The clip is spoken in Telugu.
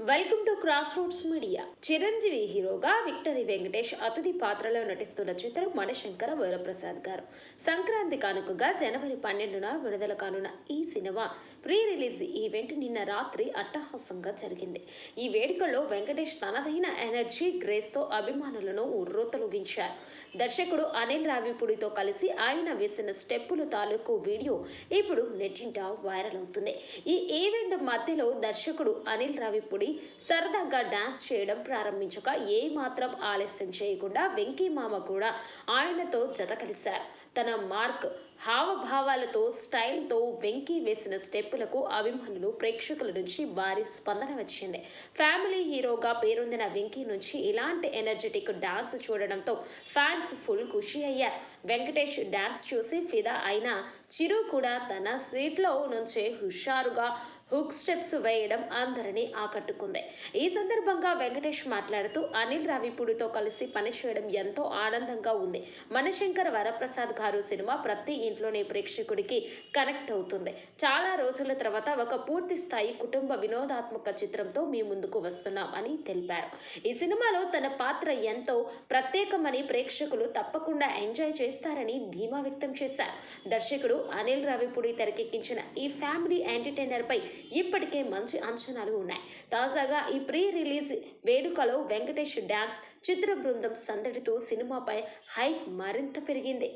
Welcome to cross roots media. Chiranjeevi హీరోగా విక్టరీ వెంకటేష్ అతిథి పాత్రలో నటిస్తున్న చిత్రం మనశంకర వరప్రసాద్ గారు. సంక్రాంతి కానుకగా జనవరి 12న విడుదల కానున్న ఈ సినిమా ప్రీ రిలీజ్ ఈవెంట్ నిన్న రాత్రి అట్టహాసంగా జరిగింది. ఈ వేడుకల్లో వెంకటేష్ తనదైన ఎనర్జీ, గ్రేస్ తో అభిమానులను ఉర్రూతలూగించారు. దర్శకుడు అనిల్ రావిపూడితో కలిసి ఆయన వేసిన స్టెప్పులు తాలూకు వీడియో ఇప్పుడు నెట్టింట వైరల్ అవుతుంది. ఈ ఈవెంట్ మధ్యలో దర్శకుడు అనిల్ రావిపూడి సరదాగా డాన్స్ చేయడం ప్రారంభించక ఏమాత్రం ఆలస్యం చేయకుండా వెంకీ మామ కూడా ఆయనతో జత కలిశారు. తన మార్క్ హావభావాలతో, స్టైల్తో వెంకీ వేసిన స్టెప్పులకు అభిమానులు, ప్రేక్షకుల నుంచి భారీ స్పందన వచ్చింది. ఫ్యామిలీ హీరోగా పేరొందిన వెంకీ నుంచి ఇలాంటి ఎనర్జెటిక్ డాన్స్ చూడడంతో ఫ్యాన్స్ ఫుల్ ఖుషి అయ్యారు. వెంకటేష్ డాన్స్ చూసి ఫిదా అయిన చిరు కూడా తన సీట్లో నుంచే హుషారుగా హుక్ స్టెప్స్ వేయడం అందరినీ ఆకట్టుకుంది. ఈ సందర్భంగా వెంకటేష్ మాట్లాడుతూ అనిల్ రావిపూడితో కలిసి పనిచేయడం ఎంతో ఆనందంగా ఉంది. మనశంకర వరప్రసాద్ గారు సినిమా ప్రతి ఇంట్లోనే ప్రేక్షకుడికి కనెక్ట్ అవుతుంది. చాలా రోజుల తర్వాత ఒక పూర్తి స్థాయి కుటుంబ వినోదాత్మక చిత్రంతో మీ ముందుకు వస్తున్నాం అని తెలిపారు. ఈ సినిమాలో తన పాత్ర ఎంతో ప్రత్యేకమని, ప్రేక్షకులు తప్పకుండా ఎంజాయ్ చేస్తారని ధీమా వ్యక్తం చేశారు. దర్శకుడు అనిల్ రావిపూడి తెరకెక్కించిన ఈ ఫ్యామిలీ ఎంటర్టైనర్ పై ఇప్పటికే మంచి అంచనాలు ఉన్నాయి. తాజాగా ఈ ప్రీ రిలీజ్ వేడుకలో వెంకటేష్ డాన్స్, చిత్ర బృందం సందడితో సినిమాపై హైప్ మరింత పెరిగింది.